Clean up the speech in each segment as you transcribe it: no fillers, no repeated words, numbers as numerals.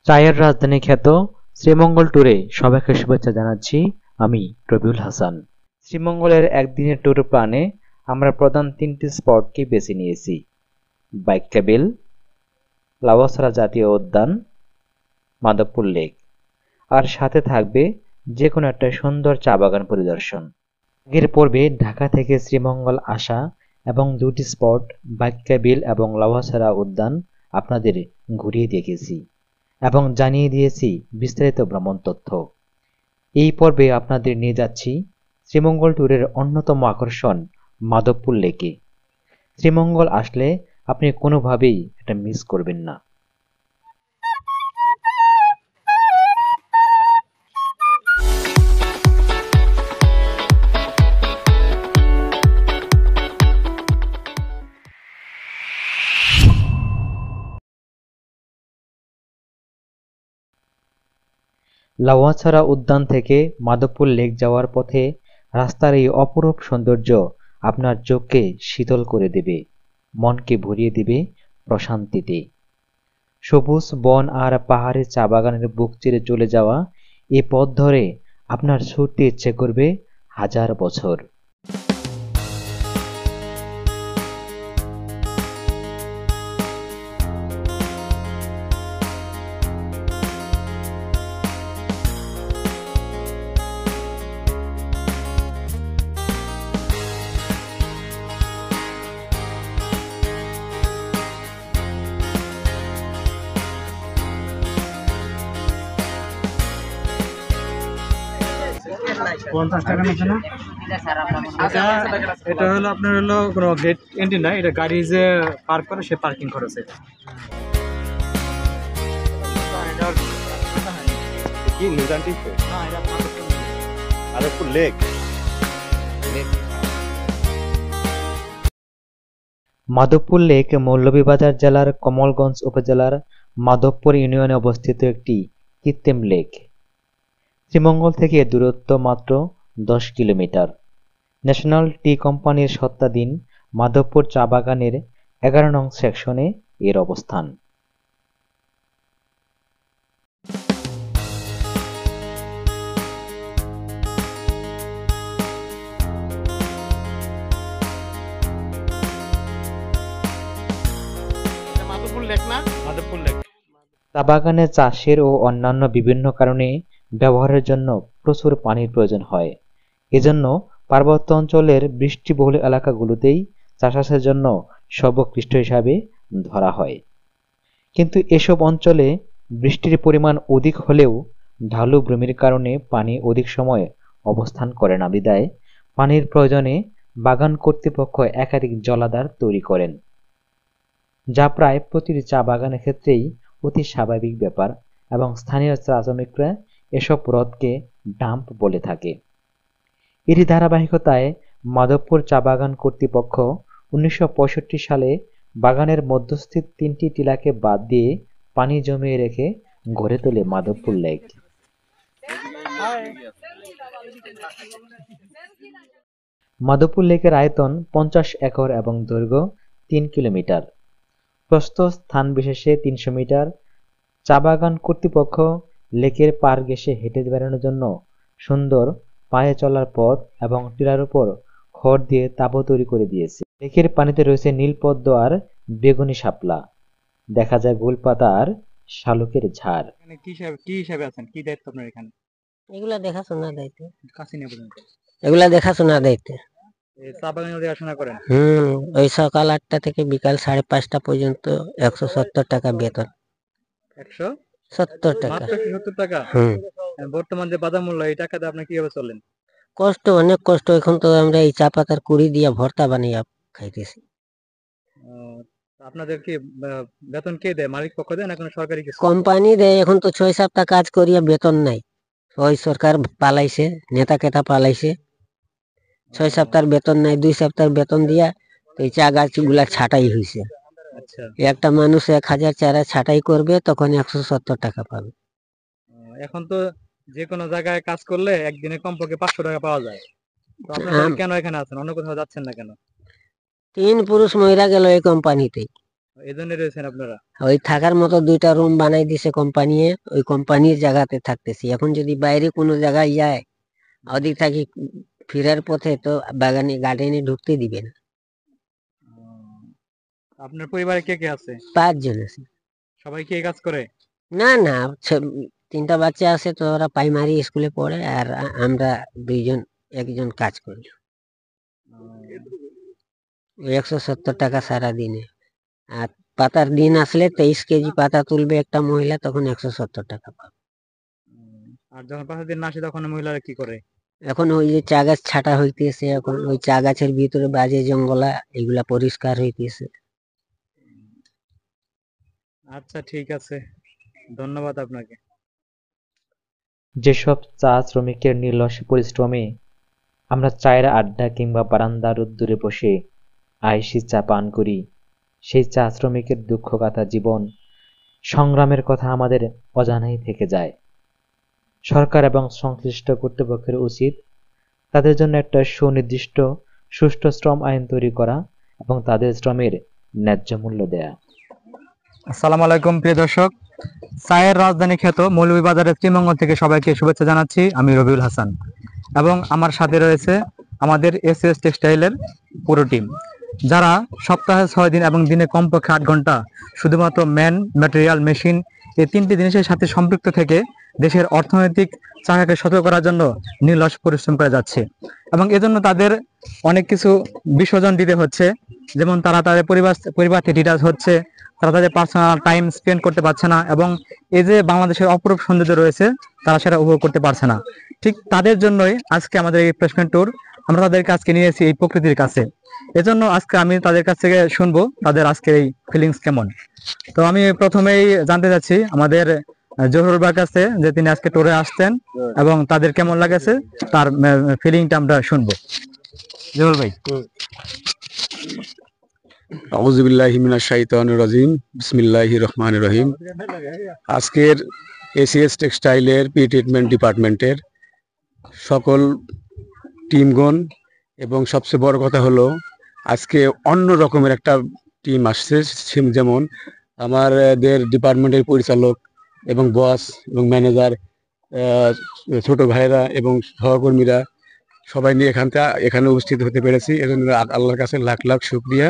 চায়ের রাজধানী খ্যাত শ্রীমঙ্গল ট্যুরে সবাইকে শুভেচ্ছা জানাচ্ছি। আমি রবিউল হাসান। শ্রীমঙ্গলের একদিনের ট্যুর প্ল্যানে আমরা প্রধান তিনটি স্পটকে বেছে নিয়েছি: বাইক কেবেল, লাউয়াছড়া জাতীয় উদ্যান, মাধবপুর লেক। আর সাথে থাকবে যে কোনো একটা সুন্দর চা বাগান পরিদর্শন। আগের পর্বে ঢাকা থেকে শ্রীমঙ্গল আসা এবং দুটি স্পট বাইক কেবিল এবং লাউয়াছড়া উদ্যান আপনাদের ঘুরিয়ে দেখেছি এবং জানিয়ে দিয়েছি বিস্তারিত ভ্রমণ তথ্য। এই পর্বে আপনাদের নিয়ে যাচ্ছি শ্রীমঙ্গল ট্যুরের অন্যতম আকর্ষণ মাধবপুর লেকে। শ্রীমঙ্গল আসলে আপনি কোনোভাবেই এটা মিস করবেন না। লাউয়াছড়া উদ্যান থেকে মাধবপুর লেক যাওয়ার পথে রাস্তার এই অপরূপ সৌন্দর্য আপনার চোখকে শীতল করে দেবে, মনকে ভরিয়ে দেবে প্রশান্তিতে। সবুজ বন আর পাহাড়ের চা বাগানের বুক চিরে চলে যাওয়া এ পথ ধরে আপনার ছুটতে ইচ্ছে করবে হাজার বছর। এটা হলো আপনার হলো কোনো গেট এন্ট্রি না, এটা গাড়ি যে পার্ক করে সে পার্কিং খরচ। এটা কি মাধবপুর লেক। মাধবপুর লেক মৌলভীবাজার জেলার কমলগঞ্জ উপজেলার মাধবপুর ইউনিয়নে অবস্থিত একটি কৃত্রিম লেক। শ্রীমঙ্গল থেকে দূরত্ব মাত্র 10 কিলোমিটার। ন্যাশনাল টি কোম্পানির স্বত্বাধীন মাধবপুর চা বাগানের 11 নং সেকশনে এর অবস্থান। চা বাগানে চাষের ও অন্যান্য বিভিন্ন কারণে ব্যবহারের জন্য প্রচুর পানির প্রয়োজন হয়। এজন্য পার্বত্য অঞ্চলের বৃষ্টিবহুল এলাকাগুলোতেই চাষাবাদের জন্য সর্বোৎকৃষ্ট হিসাবে ধরা হয়। কিন্তু এসব অঞ্চলে বৃষ্টির পরিমাণ অধিক হলেও ঢালু ভূমির কারণে পানি অধিক সময় অবস্থান করে না বিধায় পানির প্রয়োজনে বাগান কর্তৃপক্ষ একাধিক জলাধার তৈরি করেন, যা প্রায় প্রতিটি চা বাগানের ক্ষেত্রেই অতি স্বাভাবিক ব্যাপার এবং স্থানীয় চা শ্রমিকরা এসব হ্রদকে ডাম্প বলে থাকে। এরই ধারাবাহিকতায় মাধবপুর চা বাগান কর্তৃপক্ষ 1965 সালে বাগানের মধ্যস্থিত 3টি টিলাকে বাদ দিয়ে পানি জমিয়ে রেখে গড়ে তোলে মাধবপুর লেক। মাধবপুর লেকের আয়তন 50 একর এবং দৈর্ঘ্য 3 কিলোমিটার। প্রস্থ স্থান বিশেষে 300 মিটার। চা বাগান কর্তৃপক্ষ লেকের পার ঘেঁষে হেঁটে বেড়ানোর জন্য সুন্দর পায়ে চলার পথ এবং টিলার উপর খড় দিয়ে তাঁবু তৈরি করে দিয়েছে। লেকের পানিতে রয়েছে নীলপদ্ম আর বেগুনি শাপলা, দেখা যায় গোলপাতা আর শালুকের ঝাড়। কি হিসাবে আছেন, কি দায়িত্ব আপনার এখানে? এগুলা দেখাশোনা দায়িত্ব। কাছে নিয়ে বলুন। এগুলা দেখাশোনা দায়িত্ব। চা বাগানে দেখাশোনা করেন? ওই সকাল 8টা থেকে বিকাল 5:30 পর্যন্ত 170 টাকা বেতন। 170 টাকা? মাত্র 170 টাকা? বর্তমান যে বাজার মূল্য, এই টাকা দিয়ে আপনি কিভাবে চলেন? কষ্ট, অনেক কষ্ট। এখন তো আমরা এই চা পাতার কুড়ি দিয়া ভর্তা বানিয়ে খাইতেছি। আপনাদের কি বেতন কে দেয়? মালিক পক্ষ দেয় না কোনো সরকারি কিছু? কোম্পানি দেয়। এখন তো 6 সপ্তাহ কাজ করিয়া বেতন নাই। ওই সরকার পালাইছে, নেতা কেতা পালাইছে। 6 সপ্তাহের বেতন নাই। 2 সপ্তাহের বেতন দিয়া এই চা গাছ গুলা ছাটাই হয়েছে। একটা মানুষ 1000 চারা ছাটাই করবে, তখন 170 টাকা পাবে। এখন তো যে কোনো জায়গায় কাজ করলে একদিনে কমপক্ষে 500 টাকা পাওয়া যায়। তো আপনারা কেন এখানে আছেন, অন্য কোথাও যাচ্ছেন না কেন? 3 পুরুষ মহিলা গেল এই কোম্পানিতে। এই জন্য রয়েছেন আপনারা? ওই থাকার মতো 2টা রুম বানাই দিছে কোম্পানি, ওই কোম্পানির জায়গাতে থাকতেছি। এখন যদি বাইরে কোনো জায়গায় যায়, ওদিক থাকি ফেরার পথে তো বাগানে গার্ডেনে ঢুকতে দিবে না। আপনার পরিবারে কে কে আছে? 5 জন আছে। সবাই কি এই কাজ করে? না না, 3টা বাচ্চা আছে, তো ওরা প্রাইমারি স্কুলে পড়ে, আর আমরা 2জন, একজন কাজ করি। 170 টাকা সারা দিনে। আর পাতার দিন আসলে 23 কেজি পাতা তুলবে একটা মহিলা, তখন 170 টাকা পাবে। আর যখন 5 দিন না আসে তখন মহিলারা কি করে? এখন ওই যে চা গাছ ছাটা হইতেছে, এখন ওই চা গাছের ভিতরে বাজে জঙ্গলা এগুলা পরিষ্কার হইতেছে। আচ্ছা, ঠিক আছে, ধন্যবাদ আপনাকে। যেসব চা শ্রমিকের নির্লস পরিশ্রমে আমরা চায়ের আড্ডা কিংবা বারান্দার রোদ্দুরে বসে আয়েশি চা পান করি, সেই চা শ্রমিকের দুঃখগাথা জীবন সংগ্রামের কথা আমাদের অজানাই থেকে যায়। সরকার এবং সংশ্লিষ্ট কর্তৃপক্ষের উচিত তাদের জন্য একটা সুনির্দিষ্ট সুষ্ঠু শ্রম আইন তৈরি করা এবং তাদের শ্রমের ন্যায্য মূল্য দেয়া। আসসালামু আলাইকুম প্রিয় দর্শক, চায়ের রাজধানী খ্যাত মৌলভীবাজারের শ্রীমঙ্গল থেকে সবাইকে শুভেচ্ছা জানাচ্ছি। আমি রবিউল হাসান এবং আমার সাথে রয়েছে আমাদের এসএস টেক্সটাইলের পুরো টিম, যারা সপ্তাহে 6 দিন এবং দিনে কমপক্ষে 8 ঘন্টা শুধুমাত্র ম্যান, ম্যাটেরিয়াল, মেশিন এই 3টি জিনিসের সাথে সম্পৃক্ত থেকে দেশের অর্থনৈতিক চাকাকে সতর্ক করার জন্য নির্লস পরিশ্রম করে যাচ্ছে। এবং এজন্য তাদের অনেক কিছু বিসর্জন দিতে হচ্ছে, যেমন তারা তাদের পরিবার থেকে ডিটাচ হচ্ছে, তারা তাদের পার্সোনাল টাইম স্পেন্ড করতে পারছে না, এবং এই যে বাংলাদেশের অপরূপ সৌন্দর্য রয়েছে তারা সেটা উপভোগ করতে পারছে না। ঠিক তাদের জন্যই আজকে আমাদের এই প্লেসমেন্ট ট্যুর। আমরা তাদেরকে আজকে নিয়ে এসেছি এই প্রকৃতির কাছে। এজন্য আজকে আমি তাদের কাছ থেকে শুনবো তাদের আজকের এই ফিলিংস কেমন। তো আমি প্রথমেই জানতে চাচ্ছি আমাদের জহুরুল ভাইয়ের কাছে, যে তিনি আজকে ট্যুরে আসছেন এবং তাদের কেমন লাগেছে তার ফিলিংটা আমরা শুনবো। জহুরুল ভাই। আউযুবিল্লাহি মিনাশ শাইতানির রাজিম, বিসমিল্লাহির রহমানির রহিম। আজকের এসিএস টেক্সটাইলের পি ট্রিটমেন্ট ডিপার্টমেন্টের সকল টিমগণ, এবং সবচেয়ে বড় কথা হলো আজকে অন্য রকমের একটা টিম আসছে। যেমন আমাদের ডিপার্টমেন্টের পরিচালক এবং বস এবং ম্যানেজার, ছোট ভাইরা এবং সহকর্মীরা সবাই নিয়ে এখানে উপস্থিত হতে পেরেছি। এজন্য আল্লাহর কাছে লাখ লাখ শুকরিয়া,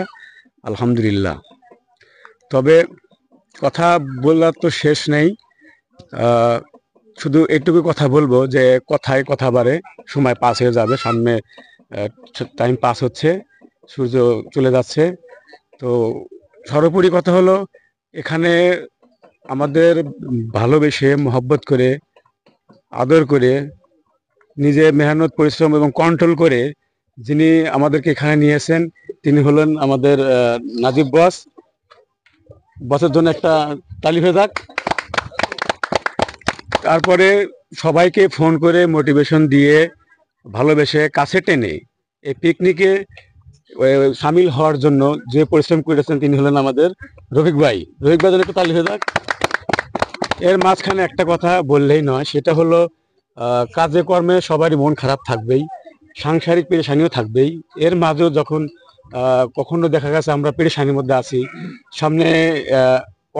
আলহামদুলিল্লাহ। তবে কথা বলার তো শেষ নেই, শুধু এইটুকু কথা বলবো যে কথায় কথা বাড়ে, সময় পাস হয়ে যাবে, সামনে টাইম পাস হচ্ছে, সূর্য চলে যাচ্ছে। তো সর্বোপরি কথা হলো, এখানে আমাদের ভালোবেসে মহব্বত করে আদর করে নিজে মেহনত পরিশ্রম এবং কন্ট্রোল করে যিনি আমাদেরকে এখানে নিয়েছেন তিনি হলেন আমাদের নাজিব বস। বসের জন্য একটা তালি হয়ে যাক। তারপরে সবাইকে ফোন করে মোটিভেশন দিয়ে ভালোবেসে কাছে টেনে এই পিকনিকে সামিল হওয়ার জন্য যে পরিশ্রম করেছেন তিনি হলেন আমাদের রফিক ভাই। রফিক ভাই জন্য একটু তালি হয়ে যাক। এর মাঝখানে একটা কথা বললেই নয়, সেটা হলো কাজে কর্মে সবারই মন খারাপ থাকবেই, সাংসারিক পেরেশানিও থাকবেই। এর মাঝেও যখন কখনো দেখা গেছে আমরা পেরেশানির মধ্যে আছি, সামনে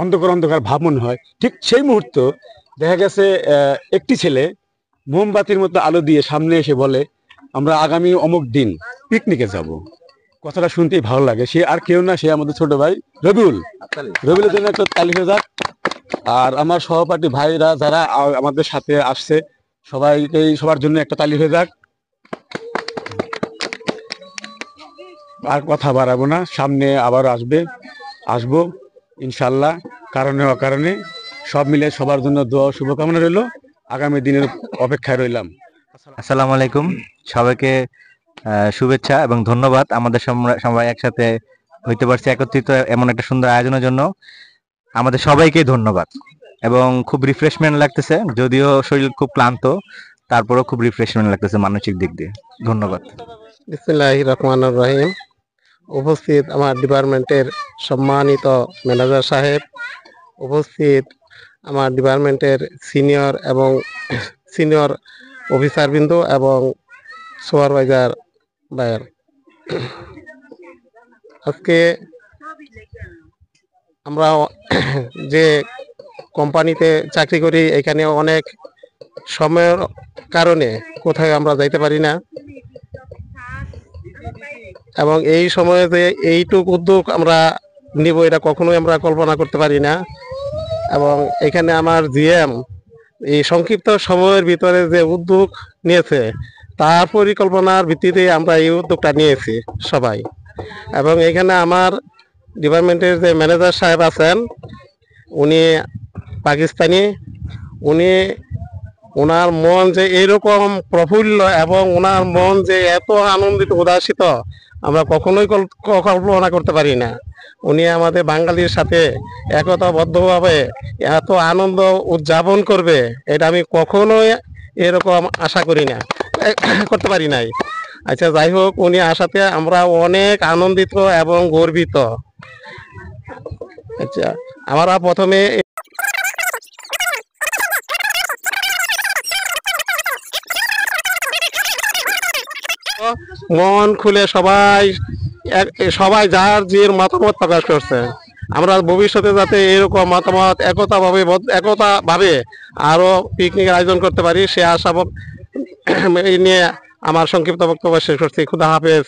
অন্ধকার অন্ধকার ভাব মনে হয়, ঠিক সেই মুহূর্ত দেখা গেছে একটি ছেলে মোমবাতির মতো আলো দিয়ে সামনে এসে বলে আমরা আগামী অমুক দিন পিকনিকে যাব। কথাটা শুনতেই ভালো লাগে। সে আর কেউ না, সে আমাদের ছোট ভাই রবিউল। রবিউলের জন্য একটা তালি হয়ে যাক। আর আমার সহপাঠী ভাইরা যারা আমাদের সাথে আসছে সবার জন্য একটা তালি হয়ে যাক। আর কথা বাড়াবো না, সামনে আবার আসবো ইনশাল্লাহ, কারণে অকারণে। সব মিলে সবার জন্য দোয়া শুভকামনা রইল, আগামী দিনের অপেক্ষায় রইলাম। আসসালামু আলাইকুম, সবাইকে শুভেচ্ছা এবং ধন্যবাদ আমাদের সবাই একসাথে হইতে পারছি একত্রিত এমন একটা সুন্দর আয়োজনের জন্য। আমাদের সবাইকে ধন্যবাদ এবং খুব রিফ্রেশমেন্ট লাগতেছে, যদিও শরীর খুব ক্লান্ত, তারপরেও খুব রিফ্রেশমেন্ট লাগতেছে মানসিক দিক দিয়ে। ধন্যবাদ। বিসমিল্লাহির রহমানির রহিম। উপস্থিত আমার ডিপার্টমেন্টের সম্মানিত ম্যানেজার সাহেব, উপস্থিত আমার ডিপার্টমেন্টের সিনিয়র অফিসারবৃন্দ এবং সুপারভাইজার ভাইয়ের, আজকে আমরা যে কোম্পানিতে চাকরি করি এখানে অনেক সময়ের কারণে কোথায় আমরা যাইতে পারি না, এবং এই সময়ে যে এইটুক উদ্যোগ আমরা নিব এটা কখনোই আমরা কল্পনা করতে পারি না। এবং এখানে আমার জিএম এই সংক্ষিপ্ত সময়ের ভিতরে যে উদ্যোগ নিয়েছে তার পরিকল্পনার ভিত্তিতে আমরা এই উদ্যোগটা নিয়েছি সবাই। এবং এখানে আমার ডিপার্টমেন্টের যে ম্যানেজার সাহেব আছেন উনি পাকিস্তানি, উনি ওনার মন যে এরকম প্রফুল্ল এবং ওনার মন যে এত আনন্দিত উদাসিত আমরা কখনোই কল্পনা করতে পারি না। উনি আমাদের বাঙালির সাথে একতাবদ্ধভাবে এত আনন্দ উদযাপন করবে এটা আমি কখনোই এরকম আশা করি না, করতে পারি নাই। আচ্ছা, যাই হোক, উনি আসাতে আমরা অনেক আনন্দিত এবং গর্বিত। আচ্ছা, আমরা প্রথমে মন খুলে সবাই সবাই যার যে মতামত প্রকাশ করছে, আমরা ভবিষ্যতে যাতে এরকম মতামত একতা ভাবে আরো পিকনিকের আয়োজন করতে পারি সে আশা এই নিয়ে আমার সংক্ষিপ্ত বক্তব্য শেষ করছি। খুদা হাফেজ।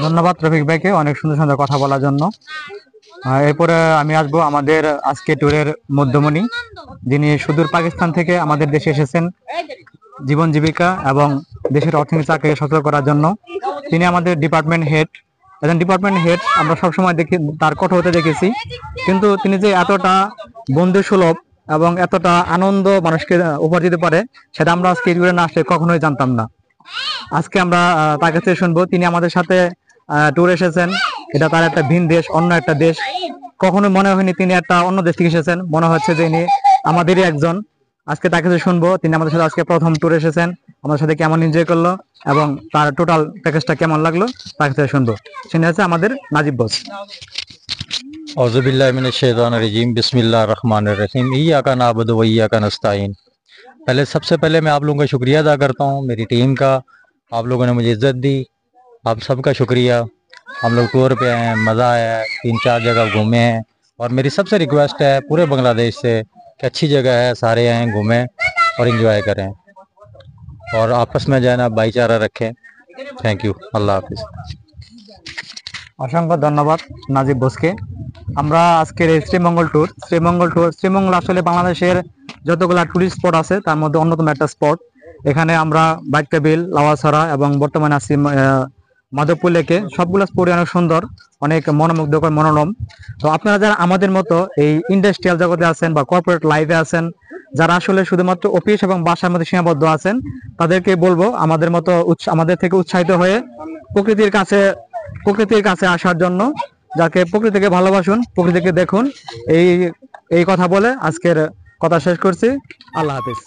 ধন্যবাদ রফিক ভাইকে অনেক সুন্দর সুন্দর কথা বলার জন্য। এরপরে আমি আসবো আমাদের আজকে ট্যুরের মধ্যমণি, যিনি সুদূর পাকিস্তান থেকে আমাদের দেশে এসেছেন জীবন জীবিকা এবং দেশের অর্থনীতি চাকরিকে সচল করার জন্য। তিনি আমাদের ডিপার্টমেন্ট হেড, একজন ডিপার্টমেন্ট হেড আমরা সবসময় দেখি তার কঠোর হতে দেখেছি, কিন্তু তিনি যে এতটা বন্ধু সুলভ এবং এতটা আনন্দ মানুষকে উপহার দিতে পারে সেটা আমরা আজকে ট্যুরে না আসলে কখনোই জানতাম না। আজকে আমরা তার কাছে শুনবো তিনি আমাদের সাথে ট্যুর এসেছেন, এটা তার একটা ভিন দেশ, অন্য একটা দেশ। কখনো মনে হয়নি তিনি একটা অন্য দেশ থেকে এসেছেন, মনে হচ্ছে যে ইনি আমাদেরই একজন। আজকে তার কাছে শুনবো তিনি আমাদের সাথে আজকে প্রথম ট্যুর এসেছেন, আমাদের সাথে কেমন এনজয় করলো এবং তার টোটাল প্যাকেজটা কেমন লাগলো তার কাছে শুনবো। শুনে আছে আমাদের নাজিব বস। औज़ुबिल्लाहि मिनश्शैतानिर्रजीम बिस्मिल्लाहिर रहमानिर रहीम इय्याका नअबुदु व इय्याका नस्ताईन। सबसे पहले मैं आप लोगों का शुक्रिया अदा करता हूँ, मेरी टीम का। आप लोगों ने मुझे इज्जत दी, आप सबका शुक्रिया। हम लोग टूर पे आए हैं, मज़ा आया है, 3-4 जगह घूमे हैं। और मेरी सबसे रिक्वेस्ट है पूरे बांग्लादेश से कि अच्छी जगह है, सारे आएँ, घूमें और इंजॉय करें और आपस में जो है ना भाईचारा रखें। थैंक यू, अल्लाह हाफिज़। অসংখ্য ধন্যবাদ নাজিব বোসকে। আমরা আজকের এই শ্রীমঙ্গল আসলে বাংলাদেশের যতগুলা টুরিস্ট স্পট আছে তার মধ্যে অন্যতম একটা স্পট। এখানে আমরা বাইকটেবিল, লাওয়াছড়া এবং বর্তমানে আছি মাধবপুর লেকে। সবগুলো স্পটই অনেক সুন্দর, অনেক মনোমুগ্ধকর, মনোরম। তো আপনারা যারা আমাদের মতো এই ইন্ডাস্ট্রিয়াল জগতে আছেন বা কর্পোরেট লাইফে আছেন, যারা আসলে শুধুমাত্র অফিস এবং বাসার মধ্যে সীমাবদ্ধ আছেন, তাদেরকে বলবো আমাদের থেকে উৎসাহিত হয়ে প্রকৃতির কাছে আসার জন্য, যাকে প্রকৃতিকে ভালোবাসুন, প্রকৃতিকে দেখুন। এই কথা বলে আজকের কথা শেষ করছি। আল্লাহ হাফিজ।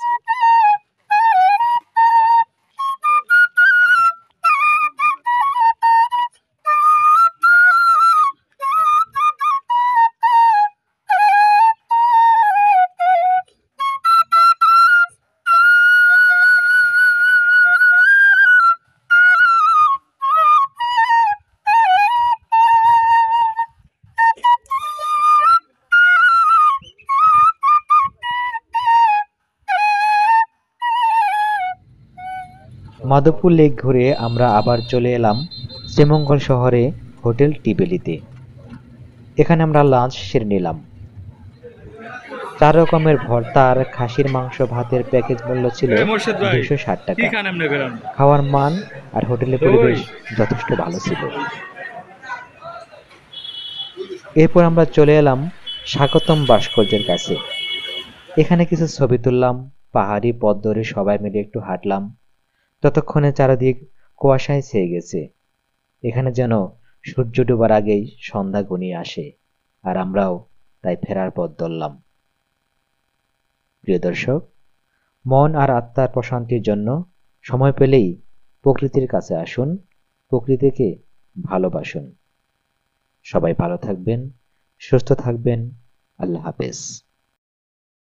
মাধবপুর লেক ঘুরে আমরা আবার চলে এলাম শ্রীমঙ্গল শহরে হোটেল টিবেলিতে। এখানে আমরা লাঞ্চ সেরে নিলাম। 4 রকমের ভর্তা আর খাসির মাংস ভাতের প্যাকেজ মূল্য ছিল 260 টাকা। খাওয়ার মান আর হোটেলের পরিবেশ যথেষ্ট ভালো ছিল। এরপর আমরা চলে এলাম স্বাগতম ভাস্কর্যের কাছে। এখানে কিছু ছবি তুললাম, পাহাড়ি পথ ধরে সবাই মিলে একটু হাঁটলাম। ততক্ষণে চারিদিক কুয়াশায় ছেয়ে গেছে। এখানে যেন সূর্য ডোবার আগেই সন্ধ্যা ঘনিয়ে আসে, আর আমরাও তাই ফেরার পথ ধরলাম। প্রিয় দর্শক, মন আর আত্মার প্রশান্তির জন্য সময় পেলেই প্রকৃতির কাছে আসুন, প্রকৃতিকে ভালোবাসুন। সবাই ভালো থাকবেন, সুস্থ থাকবেন। আল্লাহ হাফেজ।